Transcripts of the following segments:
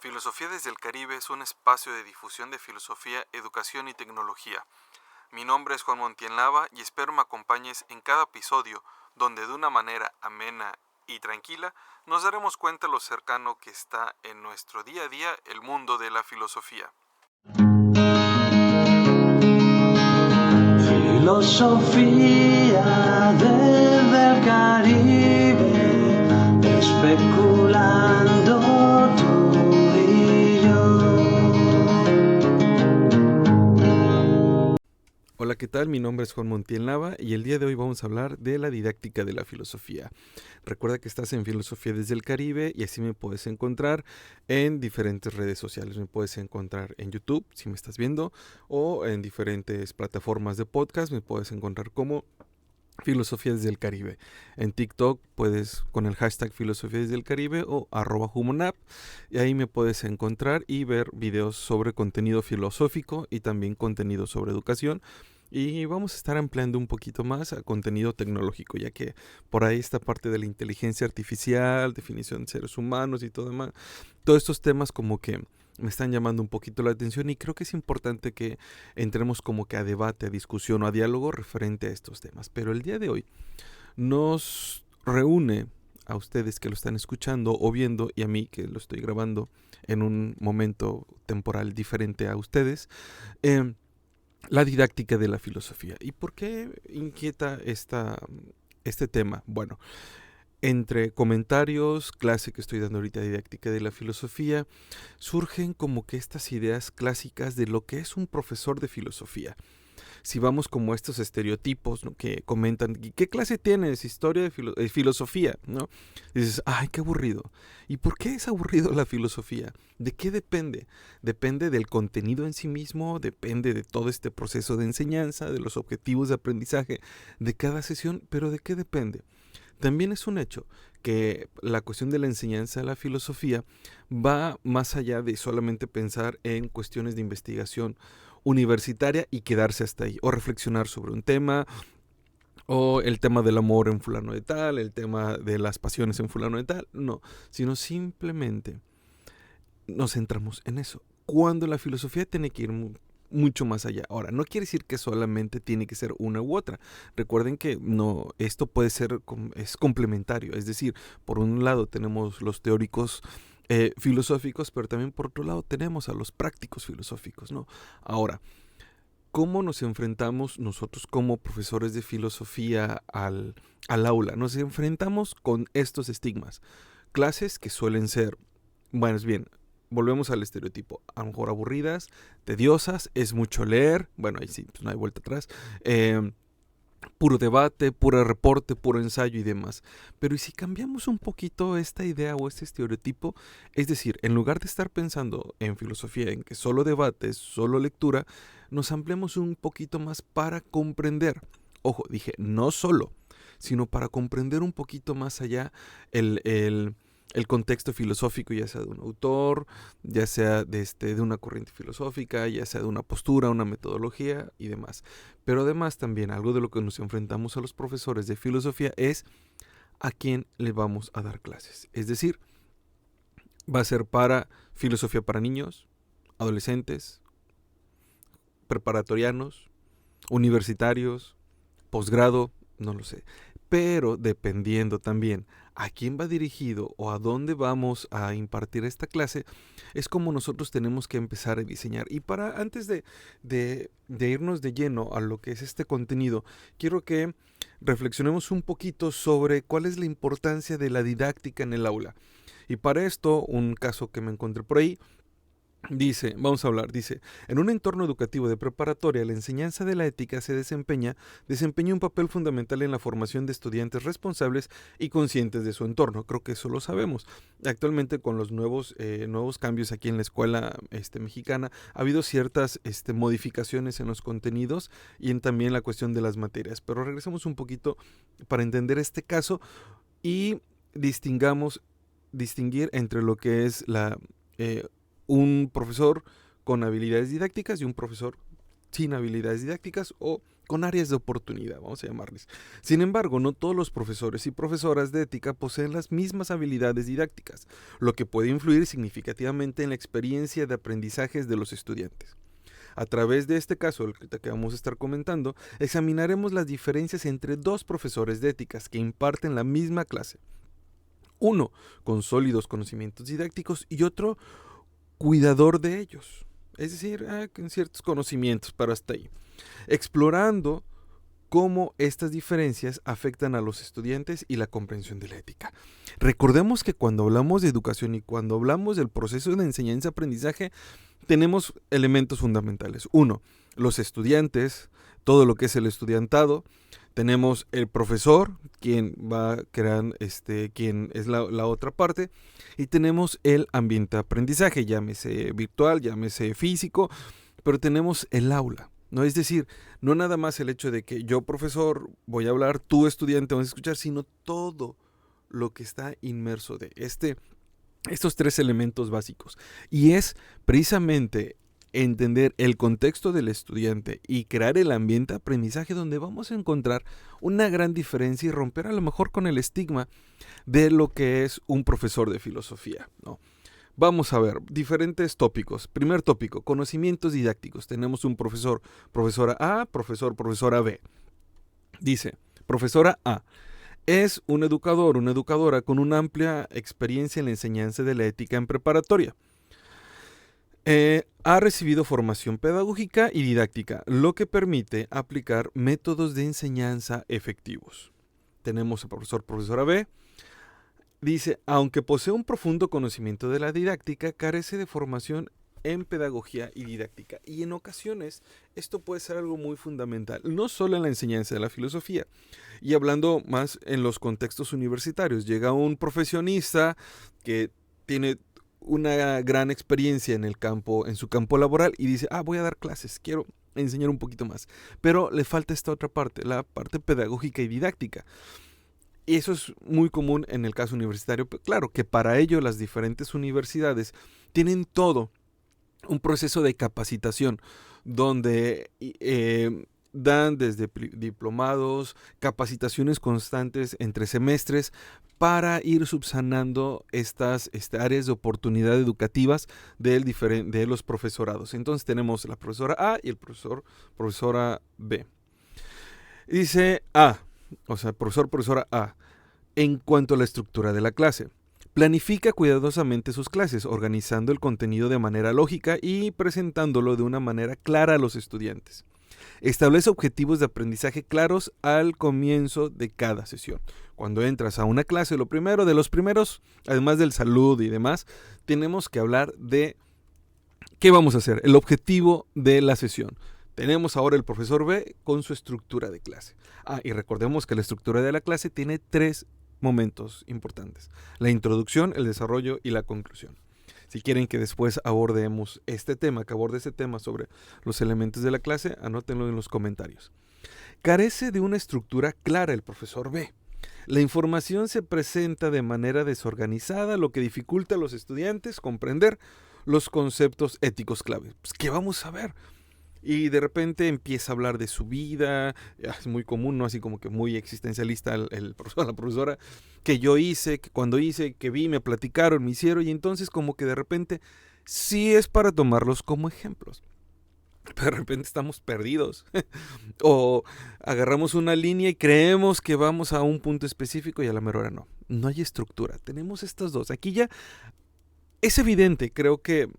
Filosofía desde el Caribe es un espacio de difusión de filosofía, educación y tecnología. Mi nombre es Juan Montienlava y espero me acompañes en cada episodio donde de una manera amena y tranquila nos daremos cuenta lo cercano que está en nuestro día a día el mundo de la filosofía. Filosofía desde el Caribe, especulando tú y yo. Hola, ¿qué tal? Mi nombre es Juan Montienlava y el día de hoy vamos a hablar de la didáctica de la filosofía. Recuerda que estás en Filosofía desde el Caribe y así me puedes encontrar en diferentes redes sociales. Me puedes encontrar en YouTube, si me estás viendo, o en diferentes plataformas de podcast. Me puedes encontrar como Filosofía desde el Caribe. En TikTok puedes con el hashtag Filosofía desde el Caribe o @humanap y ahí me puedes encontrar y ver videos sobre contenido filosófico y también contenido sobre educación. Y vamos a estar ampliando un poquito más a contenido tecnológico, ya que por ahí está parte de la inteligencia artificial, definición de seres humanos y todo demás. Todos estos temas como que me están llamando un poquito la atención y creo que es importante que entremos como que a debate, a discusión o a diálogo referente a estos temas. Pero el día de hoy nos reúne a ustedes que lo están escuchando o viendo y a mí que lo estoy grabando en un momento temporal diferente a ustedes, la didáctica de la filosofía. ¿Y por qué inquieta este tema? Bueno, entre comentarios, clase que estoy dando ahorita de didáctica de la filosofía, surgen como que estas ideas clásicas de lo que es un profesor de filosofía. Si vamos como a estos estereotipos, ¿no?, que comentan, ¿qué clase tienes? Historia de filosofía, ¿no? Y dices, ay, qué aburrido. ¿Y por qué es aburrido la filosofía? ¿De qué depende? Depende del contenido en sí mismo, depende de todo este proceso de enseñanza, de los objetivos de aprendizaje de cada sesión, pero ¿de qué depende? También es un hecho que la cuestión de la enseñanza de la filosofía va más allá de solamente pensar en cuestiones de investigación universitaria y quedarse hasta ahí, o reflexionar sobre un tema, o el tema del amor en fulano de tal, el tema de las pasiones en fulano de tal, no, sino simplemente nos centramos en eso, cuando la filosofía tiene que ir mucho más allá. Ahora, no quiere decir que solamente tiene que ser una u otra. Recuerden que no, esto puede ser, es complementario. Es decir, por un lado tenemos los teóricos filosóficos, pero también por otro lado tenemos a los prácticos filosóficos, ¿no? Ahora, ¿cómo nos enfrentamos nosotros como profesores de filosofía al aula? Nos enfrentamos con estos estigmas. Clases que suelen ser, bueno, es bien, volvemos al estereotipo, a lo mejor aburridas, tediosas, es mucho leer, bueno, ahí sí, pues no hay vuelta atrás, puro debate, puro reporte, puro ensayo y demás. Pero ¿y si cambiamos un poquito esta idea o este estereotipo? Es decir, en lugar de estar pensando en filosofía, en que solo debate, solo lectura, nos ampliamos un poquito más para comprender. Ojo, dije, no solo, sino para comprender un poquito más allá el contexto filosófico, ya sea de un autor, ya sea de una corriente filosófica, ya sea de una postura, una metodología y demás. Pero además también algo de lo que nos enfrentamos a los profesores de filosofía es a quién le vamos a dar clases. Es decir, va a ser para filosofía para niños, adolescentes, preparatorianos, universitarios, posgrado, no lo sé. Pero dependiendo también a quién va dirigido o a dónde vamos a impartir esta clase, es como nosotros tenemos que empezar a diseñar. Y para antes de irnos de lleno a lo que es este contenido, quiero que reflexionemos un poquito sobre cuál es la importancia de la didáctica en el aula. Y para esto, un caso que me encontré por ahí, vamos a hablar, en un entorno educativo de preparatoria, la enseñanza de la ética desempeña un papel fundamental en la formación de estudiantes responsables y conscientes de su entorno. Creo que eso lo sabemos. Actualmente con los nuevos cambios aquí en la escuela mexicana, ha habido ciertas modificaciones en los contenidos y en también la cuestión de las materias. Pero regresemos un poquito para entender este caso y distinguir entre lo que es un profesor con habilidades didácticas y un profesor sin habilidades didácticas o con áreas de oportunidad, vamos a llamarles. Sin embargo, no todos los profesores y profesoras de ética poseen las mismas habilidades didácticas, lo que puede influir significativamente en la experiencia de aprendizajes de los estudiantes. A través de este caso, el que vamos a estar comentando, examinaremos las diferencias entre dos profesores de éticas que imparten la misma clase. Uno con sólidos conocimientos didácticos y otro cuidador de ellos. Es decir, con ciertos conocimientos, pero hasta ahí. Explorando cómo estas diferencias afectan a los estudiantes y la comprensión de la ética. Recordemos que cuando hablamos de educación y cuando hablamos del proceso de enseñanza-aprendizaje, tenemos elementos fundamentales. Uno, los estudiantes, todo lo que es el estudiantado. Tenemos el profesor, quien va a crear, quien es la otra parte. Y tenemos el ambiente de aprendizaje, llámese virtual, llámese físico, pero tenemos el aula, ¿no? Es decir, no nada más el hecho de que yo, profesor, voy a hablar, tú, estudiante, vas a escuchar, sino todo lo que está inmerso de estos tres elementos básicos. Y es precisamente entender el contexto del estudiante y crear el ambiente de aprendizaje donde vamos a encontrar una gran diferencia y romper a lo mejor con el estigma de lo que es un profesor de filosofía, ¿no? Vamos a ver diferentes tópicos. Primer tópico, conocimientos didácticos. Tenemos un profesor, profesora A, profesor, profesora B. Dice, profesora A es un educador, una educadora con una amplia experiencia en la enseñanza de la ética en preparatoria. Ha recibido formación pedagógica y didáctica, lo que permite aplicar métodos de enseñanza efectivos. Tenemos al profesor, profesora B. Dice, aunque posee un profundo conocimiento de la didáctica, carece de formación en pedagogía y didáctica. Y en ocasiones esto puede ser algo muy fundamental, no solo en la enseñanza de la filosofía. Y hablando más en los contextos universitarios, llega un profesionista que tiene una gran experiencia en el campo, en su campo laboral, y dice, voy a dar clases, quiero enseñar un poquito más. Pero le falta esta otra parte, la parte pedagógica y didáctica. Y eso es muy común en el caso universitario. Pero claro que para ello las diferentes universidades tienen todo un proceso de capacitación donde dan desde diplomados, capacitaciones constantes entre semestres para ir subsanando estas áreas de oportunidad educativas de los profesorados. Entonces tenemos la profesora A y el profesora B. Dice profesora A, en cuanto a la estructura de la clase. Planifica cuidadosamente sus clases, organizando el contenido de manera lógica y presentándolo de una manera clara a los estudiantes. Establece objetivos de aprendizaje claros al comienzo de cada sesión. Cuando entras a una clase, lo primero de los primeros, además del saludo y demás, tenemos que hablar de qué vamos a hacer, el objetivo de la sesión. Tenemos ahora el profesor B con su estructura de clase. Y recordemos que la estructura de la clase tiene 3 momentos importantes: la introducción, el desarrollo y la conclusión. Si quieren que después aborde este tema sobre los elementos de la clase, anótenlo en los comentarios. Carece de una estructura clara el profesor B. La información se presenta de manera desorganizada, lo que dificulta a los estudiantes comprender los conceptos éticos clave. Pues, ¿qué vamos a ver? Y de repente empieza a hablar de su vida, es muy común, ¿no? Así como que muy existencialista el profesor, la profesora, que yo hice, que cuando hice, que vi, me platicaron, me hicieron, y entonces como que de repente sí es para tomarlos como ejemplos. Pero de repente estamos perdidos. O agarramos una línea y creemos que vamos a un punto específico y a la mera hora no. No hay estructura. Tenemos estas dos. Aquí ya es evidente, creo que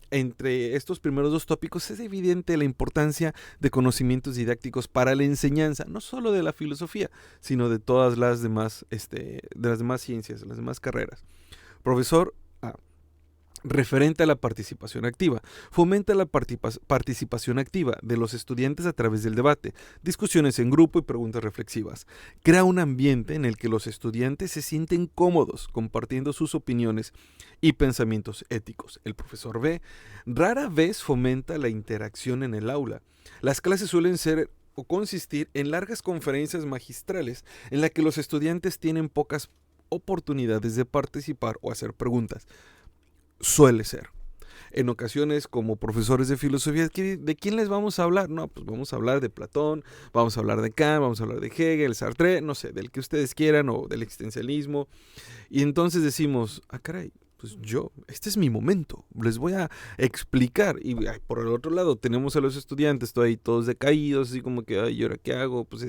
entre estos primeros 2 tópicos es evidente la importancia de conocimientos didácticos para la enseñanza, no solo de la filosofía, sino de todas las demás, de las demás ciencias, las demás carreras. Profesor A. Referente a la participación activa. Fomenta la participación activa de los estudiantes a través del debate, discusiones en grupo y preguntas reflexivas. Crea un ambiente en el que los estudiantes se sienten cómodos compartiendo sus opiniones y pensamientos éticos. El profesor B rara vez fomenta la interacción en el aula. Las clases suelen ser o consistir en largas conferencias magistrales en las que los estudiantes tienen pocas oportunidades de participar o hacer preguntas. Suele ser. en ocasiones como profesores de filosofía, ¿de quién les vamos a hablar? No, pues vamos a hablar de Platón, vamos a hablar de Kant, vamos a hablar de Hegel, Sartre, no sé, del que ustedes quieran o del existencialismo. Y entonces decimos, caray, pues este es mi momento, les voy a explicar. Y por el otro lado tenemos a los estudiantes todos decaídos, así como que, ¿y ahora qué hago? Pues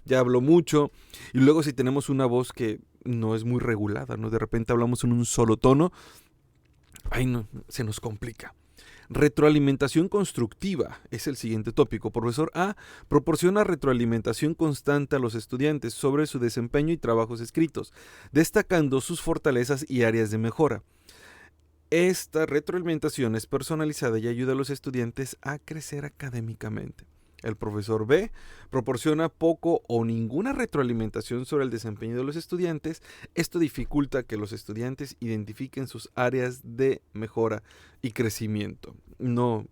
ya hablo mucho. Y luego si tenemos una voz que no es muy regulada, ¿no? De repente hablamos en un solo tono, no, se nos complica. Retroalimentación constructiva es el siguiente tópico. Profesor A proporciona retroalimentación constante a los estudiantes sobre su desempeño y trabajos escritos, destacando sus fortalezas y áreas de mejora. Esta retroalimentación es personalizada y ayuda a los estudiantes a crecer académicamente. El profesor B proporciona poco o ninguna retroalimentación sobre el desempeño de los estudiantes. Esto dificulta que los estudiantes identifiquen sus áreas de mejora y crecimiento. No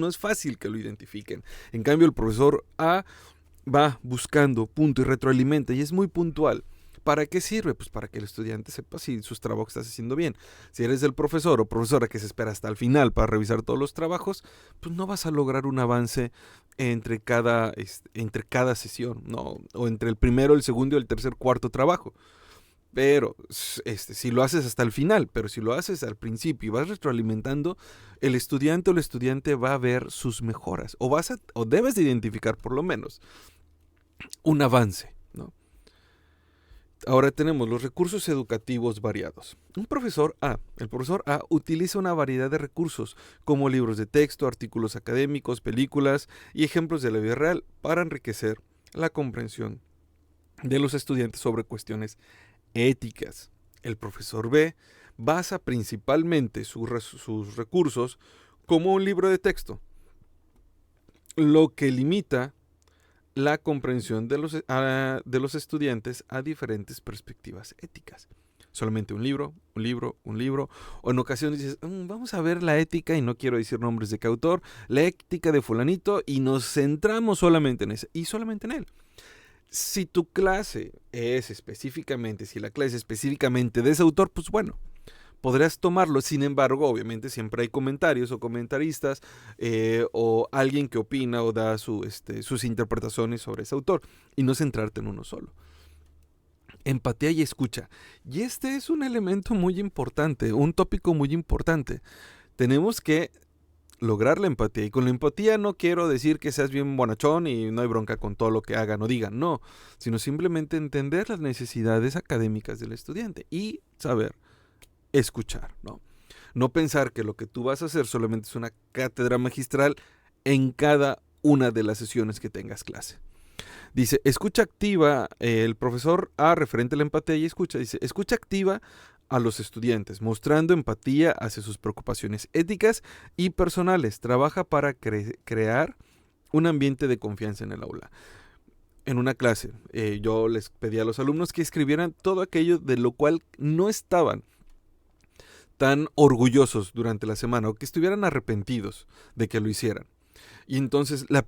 es fácil que lo identifiquen. En cambio, el profesor A va buscando punto y retroalimenta y es muy puntual. ¿Para qué sirve? Pues para que el estudiante sepa si sus trabajos estás haciendo bien. Si eres el profesor o profesora que se espera hasta el final para revisar todos los trabajos, pues no vas a lograr un avance entre cada sesión, ¿no? O entre el primero, el segundo y el tercer, cuarto trabajo. Pero si lo haces hasta el final, pero si lo haces al principio y vas retroalimentando, el estudiante o la estudiante va a ver sus mejoras o debes de identificar por lo menos un avance, ¿no? Ahora tenemos los recursos educativos variados. El profesor A utiliza una variedad de recursos como libros de texto, artículos académicos, películas y ejemplos de la vida real para enriquecer la comprensión de los estudiantes sobre cuestiones éticas. El profesor B basa principalmente sus recursos como un libro de texto, lo que limita la comprensión de los estudiantes a diferentes perspectivas éticas. Solamente un libro, o en ocasiones dices, vamos a ver la ética, y no quiero decir nombres de qué autor, la ética de fulanito, y nos centramos solamente en ese, y solamente en él. Si tu clase es específicamente, si la clase es específicamente de ese autor, pues bueno, podrás tomarlo. Sin embargo, obviamente siempre hay comentarios o comentaristas o alguien que opina o da sus interpretaciones sobre ese autor y no centrarte en uno solo. Empatía y escucha. Y este es un elemento muy importante, un tópico muy importante. Tenemos que lograr la empatía. Y con la empatía no quiero decir que seas bien bonachón y no hay bronca con todo lo que hagan o digan, no, sino simplemente entender las necesidades académicas del estudiante y saber escuchar, ¿no? No pensar que lo que tú vas a hacer solamente es una cátedra magistral en cada una de las sesiones que tengas clase. Dice, escucha activa, el profesor A, referente a la empatía y escucha, dice, escucha activa a los estudiantes, mostrando empatía hacia sus preocupaciones éticas y personales. Trabaja para crear un ambiente de confianza en el aula. En una clase, yo les pedí a los alumnos que escribieran todo aquello de lo cual no estaban tan orgullosos durante la semana o que estuvieran arrepentidos de que lo hicieran. Y entonces lo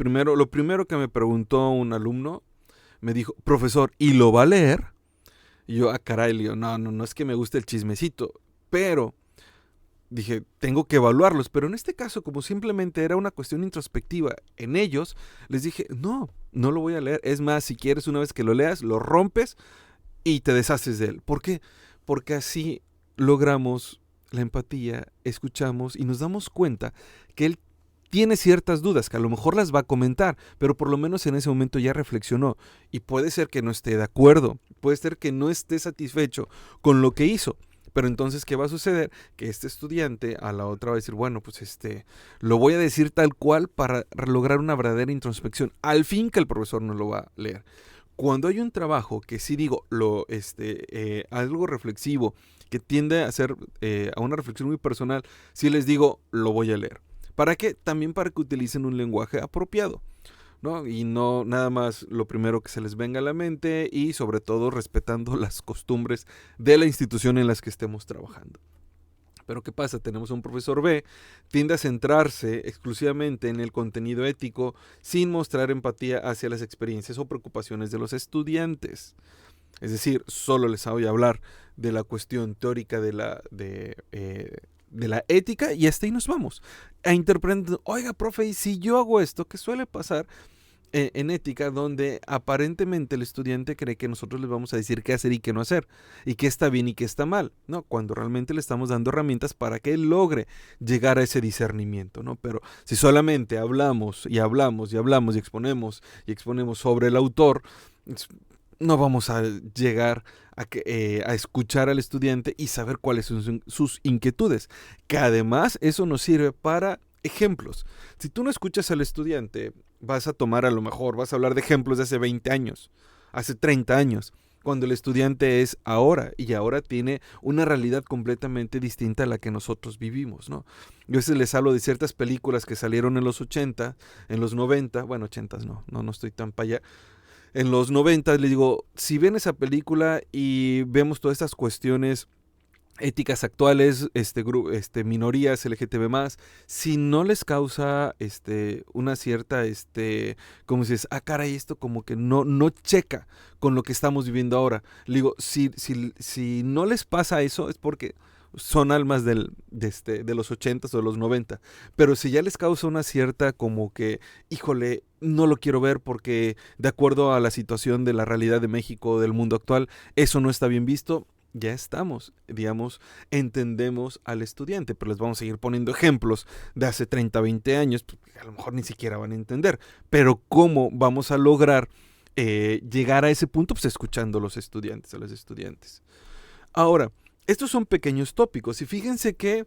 primero que me preguntó un alumno, me dijo, profesor, ¿y lo va a leer? Y yo, caray, le digo, no es que me guste el chismecito, pero dije, tengo que evaluarlos, pero en este caso, como simplemente era una cuestión introspectiva en ellos, les dije, no lo voy a leer, es más, si quieres una vez que lo leas, lo rompes y te deshaces de él. ¿Por qué? Porque así logramos la empatía, escuchamos y nos damos cuenta que él tiene ciertas dudas, que a lo mejor las va a comentar, pero por lo menos en ese momento ya reflexionó y puede ser que no esté de acuerdo, puede ser que no esté satisfecho con lo que hizo, pero entonces ¿qué va a suceder? Que este estudiante a la otra va a decir, bueno, pues lo voy a decir tal cual para lograr una verdadera introspección, al fin que el profesor no lo va a leer. Cuando hay un trabajo que sí digo, algo reflexivo, que tiende a ser a una reflexión muy personal, sí les digo, lo voy a leer. ¿Para qué? También para que utilicen un lenguaje apropiado, ¿no? Y no nada más lo primero que se les venga a la mente y sobre todo respetando las costumbres de la institución en las que estemos trabajando. Pero ¿qué pasa? Tenemos un profesor B, tiende a centrarse exclusivamente en el contenido ético sin mostrar empatía hacia las experiencias o preocupaciones de los estudiantes. Es decir, solo les voy a hablar de la cuestión teórica de de la ética y hasta ahí nos vamos. A interpretar, oiga, profe, y si yo hago esto, ¿qué suele pasar en ética, donde aparentemente el estudiante cree que nosotros les vamos a decir qué hacer y qué no hacer, y qué está bien y qué está mal, ¿no? Cuando realmente le estamos dando herramientas para que él logre llegar a ese discernimiento, ¿no? Pero si solamente hablamos y hablamos y hablamos y exponemos sobre el autor, no vamos a llegar a escuchar al estudiante y saber cuáles son sus inquietudes, que además eso nos sirve para ejemplos. Si tú no escuchas al estudiante, vas a hablar de ejemplos de hace 20 años, hace 30 años, cuando el estudiante es ahora y ahora tiene una realidad completamente distinta a la que nosotros vivimos, ¿no? Yo a veces les hablo de ciertas películas que salieron en los 80, en los 90, bueno, 80 no estoy tan para allá. En los 90 les digo, si ven esa película y vemos todas estas cuestiones éticas actuales, minorías LGTB+, si no les causa una cierta, como dices, caray, esto como que no checa con lo que estamos viviendo ahora. Le digo, si no les pasa eso, es porque son almas de los 80s o de los 90. Pero si ya les causa una cierta como que, híjole, no lo quiero ver porque de acuerdo a la situación de la realidad de México, del mundo actual, eso no está bien visto, ya estamos, digamos, entendemos al estudiante, pero les vamos a seguir poniendo ejemplos de hace 30, 20 años, porque a lo mejor ni siquiera van a entender. Pero ¿cómo vamos a lograr llegar a ese punto? Pues escuchando a los estudiantes. Ahora, estos son pequeños tópicos y fíjense que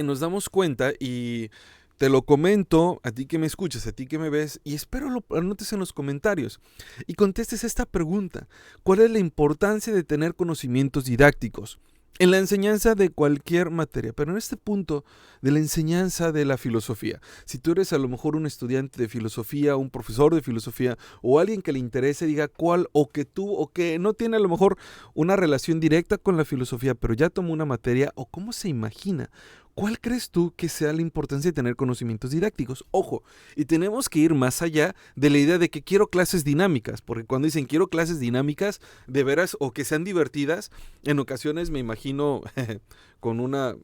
nos damos cuenta, y te lo comento a ti que me escuchas, a ti que me ves, y espero lo anotes en los comentarios y contestes esta pregunta: ¿cuál es la importancia de tener conocimientos didácticos en la enseñanza de cualquier materia? Pero en este punto de la enseñanza de la filosofía, si tú eres a lo mejor un estudiante de filosofía, un profesor de filosofía, o alguien que le interese, diga cuál, o que no tiene a lo mejor una relación directa con la filosofía, pero ya tomó una materia, o cómo se imagina, ¿cuál crees tú que sea la importancia de tener conocimientos didácticos? Ojo, y tenemos que ir más allá de la idea de que quiero clases dinámicas, porque cuando dicen quiero clases dinámicas, de veras, o que sean divertidas, en ocasiones me imagino con una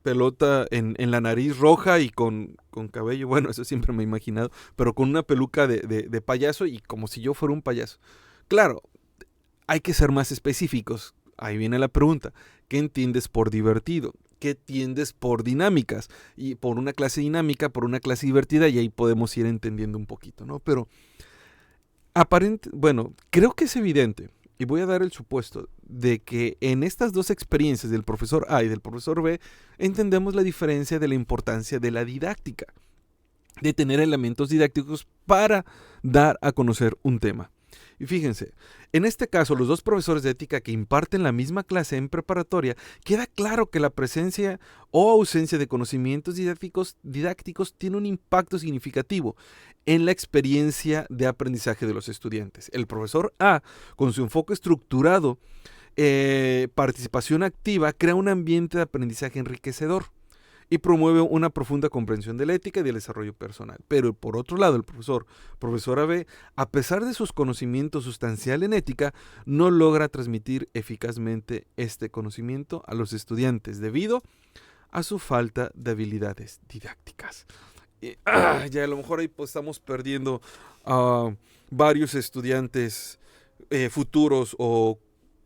pelota en la nariz roja y con cabello, bueno, eso siempre me he imaginado, pero con una peluca de payaso y como si yo fuera un payaso. Claro, hay que ser más específicos. Ahí viene la pregunta: ¿qué entiendes por divertido? ¿Qué entiendes por dinámicas? Y por una clase dinámica, por una clase divertida, y ahí podemos ir entendiendo un poquito, ¿no? Pero creo que es evidente, y voy a dar el supuesto de que en estas dos experiencias del profesor A y del profesor B entendemos la diferencia de la importancia de la didáctica, de tener elementos didácticos para dar a conocer un tema. Y fíjense, en este caso, los dos profesores de ética que imparten la misma clase en preparatoria, queda claro que la presencia o ausencia de conocimientos didácticos tiene un impacto significativo en la experiencia de aprendizaje de los estudiantes. El profesor A, con su enfoque estructurado, participación activa, crea un ambiente de aprendizaje enriquecedor y promueve una profunda comprensión de la ética y del desarrollo personal. Pero por otro lado, el profesor B, a pesar de sus conocimientos sustanciales en ética, no logra transmitir eficazmente este conocimiento a los estudiantes debido a su falta de habilidades didácticas. Ya a lo mejor ahí pues estamos perdiendo a varios estudiantes futuros o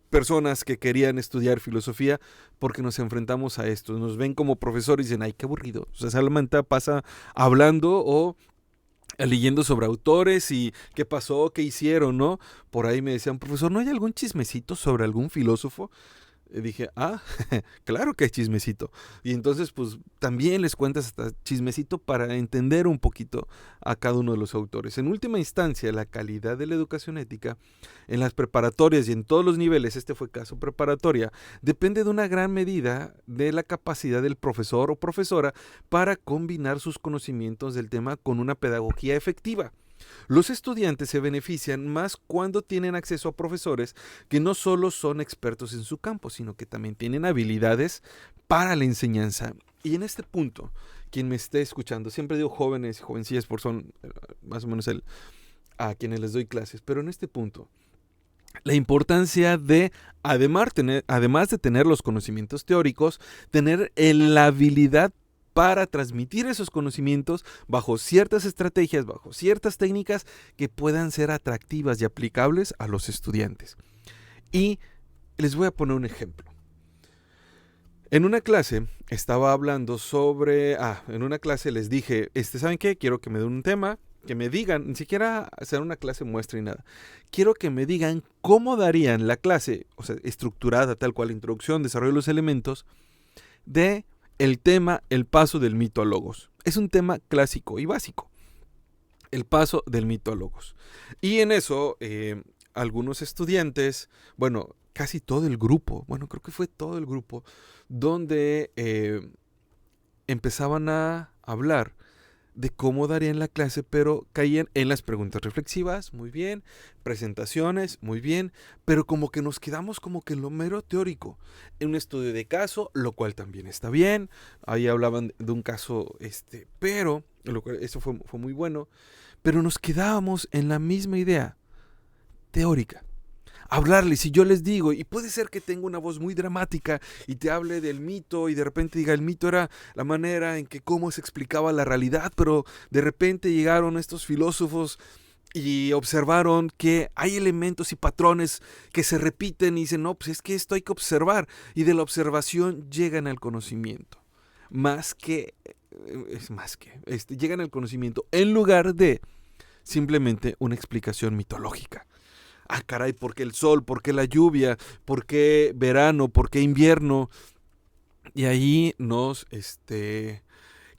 personas que querían estudiar filosofía, porque nos enfrentamos a esto. Nos ven como profesores y dicen, ay, qué aburrido. O sea, solamente pasa hablando o leyendo sobre autores y qué pasó, qué hicieron, ¿no? Por ahí me decían, profesor, ¿no hay algún chismecito sobre algún filósofo? Y dije, claro que hay chismecito. Y entonces, pues, también les cuentas hasta chismecito para entender un poquito a cada uno de los autores. En última instancia, la calidad de la educación ética en las preparatorias y en todos los niveles, este fue caso preparatoria, depende de una gran medida de la capacidad del profesor o profesora para combinar sus conocimientos del tema con una pedagogía efectiva. Los estudiantes se benefician más cuando tienen acceso a profesores que no solo son expertos en su campo, sino que también tienen habilidades para la enseñanza. Y en este punto, quien me esté escuchando, siempre digo jóvenes y jovencillas porque son más o menos a quienes les doy clases, pero en este punto, la importancia de, además de tener los conocimientos teóricos, tener la habilidad para transmitir esos conocimientos bajo ciertas estrategias, bajo ciertas técnicas que puedan ser atractivas y aplicables a los estudiantes. Y les voy a poner un ejemplo. En una clase estaba hablando sobre, en una clase les dije, ¿saben qué? Quiero que me den un tema, que me digan, ni siquiera hacer una clase muestra y nada. Quiero que me digan cómo darían la clase, o sea, estructurada tal cual, introducción, desarrollo de los elementos, de el tema, el paso del mito a logos. Es un tema clásico y básico. El paso del mito a logos. Y en eso, algunos estudiantes, bueno, casi todo el grupo, bueno, creo que fue todo el grupo, donde empezaban a hablar de cómo darían la clase, pero caían en las preguntas reflexivas, muy bien, presentaciones, muy bien, pero como que nos quedamos como que en lo mero teórico, en un estudio de caso, lo cual también está bien, ahí hablaban de un caso, pero, eso fue muy bueno, pero nos quedábamos en la misma idea teórica. Hablarles, si yo les digo, y puede ser que tenga una voz muy dramática y te hable del mito y de repente diga, el mito era la manera en que cómo se explicaba la realidad, pero de repente llegaron estos filósofos y observaron que hay elementos y patrones que se repiten y dicen, no, pues es que esto hay que observar, y de la observación llegan al conocimiento, llegan al conocimiento en lugar de simplemente una explicación mitológica. Caray, ¿por qué el sol? ¿Por qué la lluvia? ¿Por qué verano? ¿Por qué invierno? Y ahí nos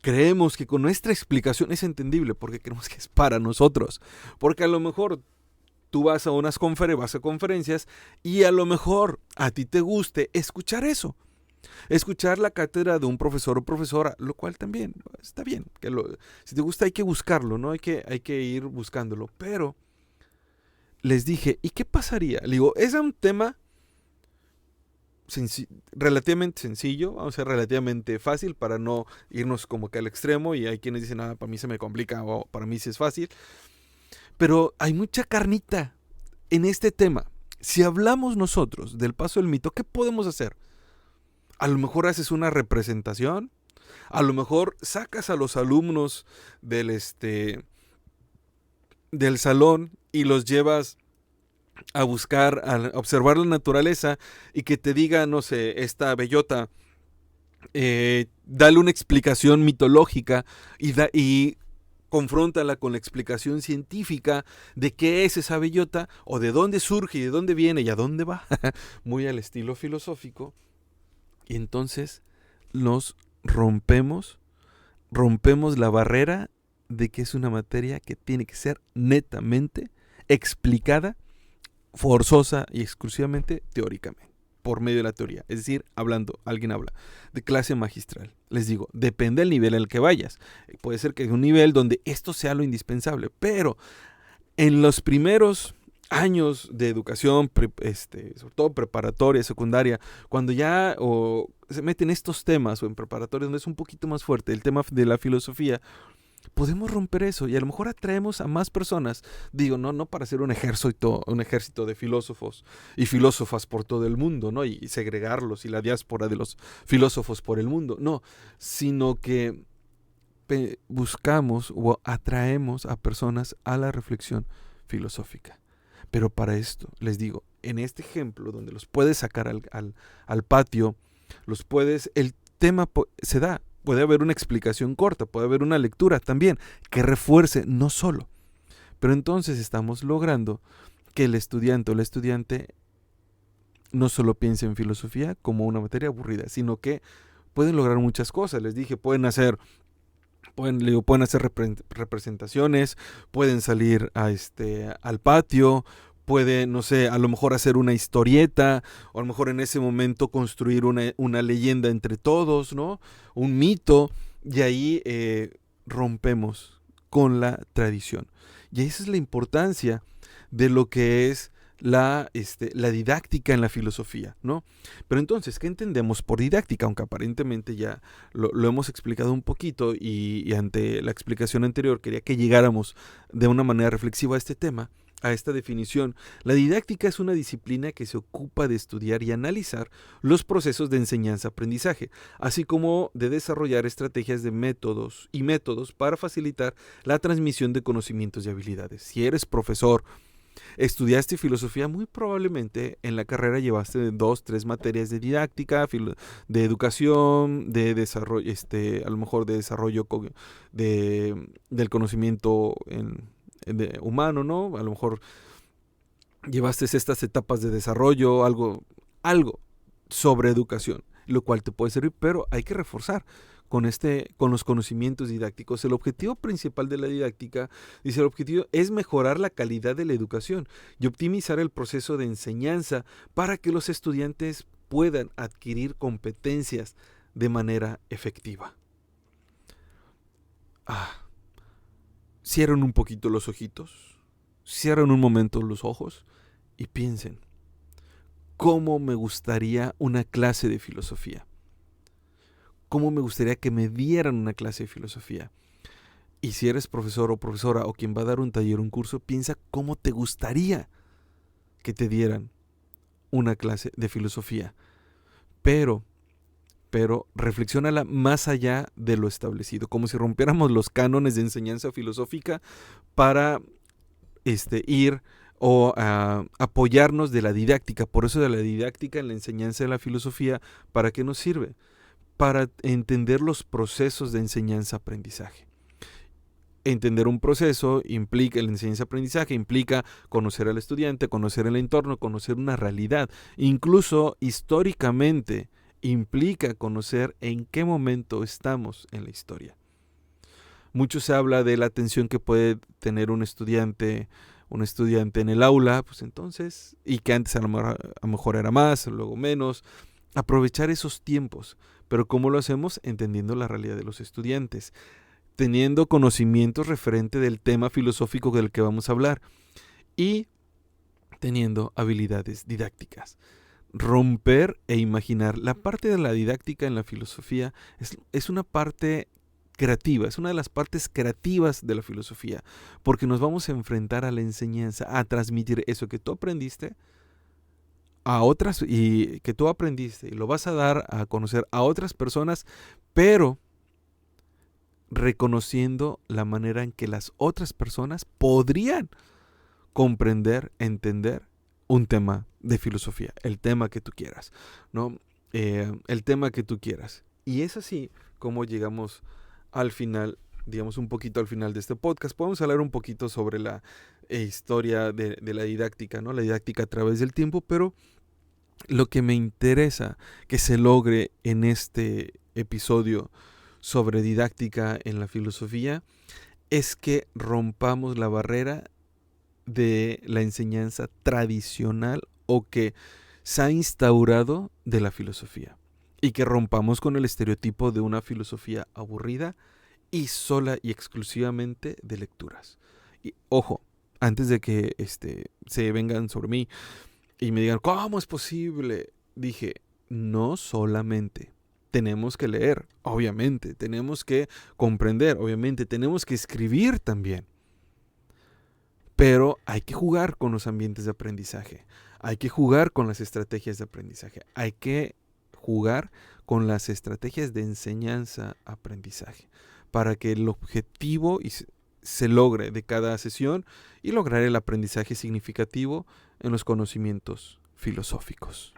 creemos que con nuestra explicación es entendible porque creemos que es para nosotros. Porque a lo mejor tú vas a conferencias y a lo mejor a ti te guste escuchar eso. Escuchar la cátedra de un profesor o profesora, lo cual también está bien. Si te gusta hay que buscarlo, ¿no? Hay que ir buscándolo. Pero les dije, ¿y qué pasaría? Le digo, es un tema relativamente sencillo, vamos a ser relativamente fácil para no irnos como que al extremo, y hay quienes dicen, para mí se me complica o para mí sí es fácil. Pero hay mucha carnita en este tema. Si hablamos nosotros del paso del mito, ¿qué podemos hacer? A lo mejor haces una representación, a lo mejor sacas a los alumnos del salón y los llevas a buscar, a observar la naturaleza y que te diga, no sé, esta bellota, dale una explicación mitológica y confróntala con la explicación científica de qué es esa bellota o de dónde surge y de dónde viene y a dónde va, muy al estilo filosófico. Y entonces nos rompemos la barrera de que es una materia que tiene que ser netamente explicada, forzosa y exclusivamente teóricamente, por medio de la teoría. Es decir, alguien habla de clase magistral. Les digo, depende del nivel al que vayas. Puede ser que hay un nivel donde esto sea lo indispensable, pero en los primeros años de educación, sobre todo preparatoria, secundaria, cuando ya se meten estos temas, o en preparatoria donde es un poquito más fuerte el tema de la filosofía, podemos romper eso y a lo mejor atraemos a más personas. Digo, no para hacer un ejército de filósofos y filósofas por todo el mundo, ¿no? Y segregarlos y la diáspora de los filósofos por el mundo, no, sino que buscamos o atraemos a personas a la reflexión filosófica. Pero para esto, les digo, en este ejemplo donde los puedes sacar al patio, el tema se da. Puede haber una explicación corta, puede haber una lectura también que refuerce, no solo. Pero entonces estamos logrando que el estudiante o la estudiante no solo piense en filosofía como una materia aburrida, sino que pueden lograr muchas cosas. Les dije, pueden hacer representaciones, pueden salir al patio, pueden, no sé, a lo mejor hacer una historieta, o a lo mejor en ese momento construir una leyenda entre todos, ¿no? Un mito, y ahí rompemos con la tradición. Y esa es la importancia de lo que es la didáctica en la filosofía, ¿no? Pero entonces, ¿qué entendemos por didáctica? Aunque aparentemente ya lo hemos explicado un poquito y ante la explicación anterior quería que llegáramos de una manera reflexiva a este tema. a esta definición, la didáctica es una disciplina que se ocupa de estudiar y analizar los procesos de enseñanza-aprendizaje, así como de desarrollar estrategias de métodos para facilitar la transmisión de conocimientos y habilidades. Si eres profesor, estudiaste filosofía, muy probablemente en la carrera llevaste 2, 3 materias de didáctica, de educación, de desarrollo, a lo mejor de desarrollo del conocimiento humano, ¿no? A lo mejor llevaste estas etapas de desarrollo, algo sobre educación, lo cual te puede servir, pero hay que reforzar con los conocimientos didácticos. El objetivo principal de la didáctica, dice, el objetivo es mejorar la calidad de la educación y optimizar el proceso de enseñanza para que los estudiantes puedan adquirir competencias de manera efectiva. Cierren un poquito los ojitos, cierren un momento los ojos y piensen, ¿cómo me gustaría una clase de filosofía? ¿Cómo me gustaría que me dieran una clase de filosofía? Y si eres profesor o profesora o quien va a dar un taller o un curso, piensa cómo te gustaría que te dieran una clase de filosofía. Pero reflexiónala más allá de lo establecido, como si rompiéramos los cánones de enseñanza filosófica para ir o apoyarnos de la didáctica. Por eso de la didáctica en la enseñanza de la filosofía, ¿para qué nos sirve? Para entender los procesos de enseñanza-aprendizaje. Entender un proceso implica, la enseñanza-aprendizaje implica conocer al estudiante, conocer el entorno, conocer una realidad. Incluso históricamente implica conocer en qué momento estamos en la historia. Mucho se habla de la atención que puede tener un estudiante en el aula, pues entonces, y que antes a lo mejor era más, luego menos. Aprovechar esos tiempos. Pero ¿cómo lo hacemos? Entendiendo la realidad de los estudiantes, teniendo conocimientos referente del tema filosófico del que vamos a hablar y teniendo habilidades didácticas. Romper e imaginar. La parte de la didáctica en la filosofía es una parte creativa, es una de las partes creativas de la filosofía, porque nos vamos a enfrentar a la enseñanza, a transmitir eso que tú aprendiste a otras y que tú aprendiste y lo vas a dar a conocer a otras personas, pero reconociendo la manera en que las otras personas podrían comprender, entender un tema de filosofía, el tema que tú quieras, ¿no? El tema que tú quieras. Y es así como llegamos al final, digamos un poquito al final de este podcast. Podemos hablar un poquito sobre la historia de la didáctica, ¿no? La didáctica a través del tiempo, pero lo que me interesa que se logre en este episodio sobre didáctica en la filosofía es que rompamos la barrera de la enseñanza tradicional o que se ha instaurado de la filosofía y que rompamos con el estereotipo de una filosofía aburrida y sola y exclusivamente de lecturas. Y ojo, antes de que se vengan sobre mí y me digan, ¿cómo es posible? Dije, no solamente tenemos que leer, obviamente, tenemos que comprender, obviamente, tenemos que escribir también. Pero hay que jugar con los ambientes de aprendizaje, hay que jugar con las estrategias de aprendizaje, hay que jugar con las estrategias de enseñanza-aprendizaje para que el objetivo se logre de cada sesión y lograr el aprendizaje significativo en los conocimientos filosóficos.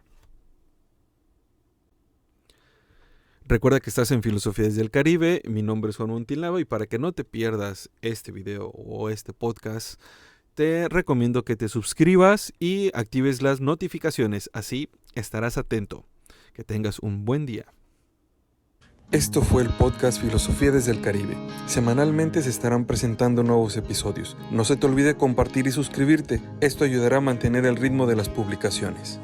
Recuerda que estás en Filosofía desde el Caribe, mi nombre es Juan Montilnava y para que no te pierdas este video o este podcast, te recomiendo que te suscribas y actives las notificaciones, así estarás atento. Que tengas un buen día. Esto fue el podcast Filosofía desde el Caribe. Semanalmente se estarán presentando nuevos episodios. No se te olvide compartir y suscribirte. Esto ayudará a mantener el ritmo de las publicaciones.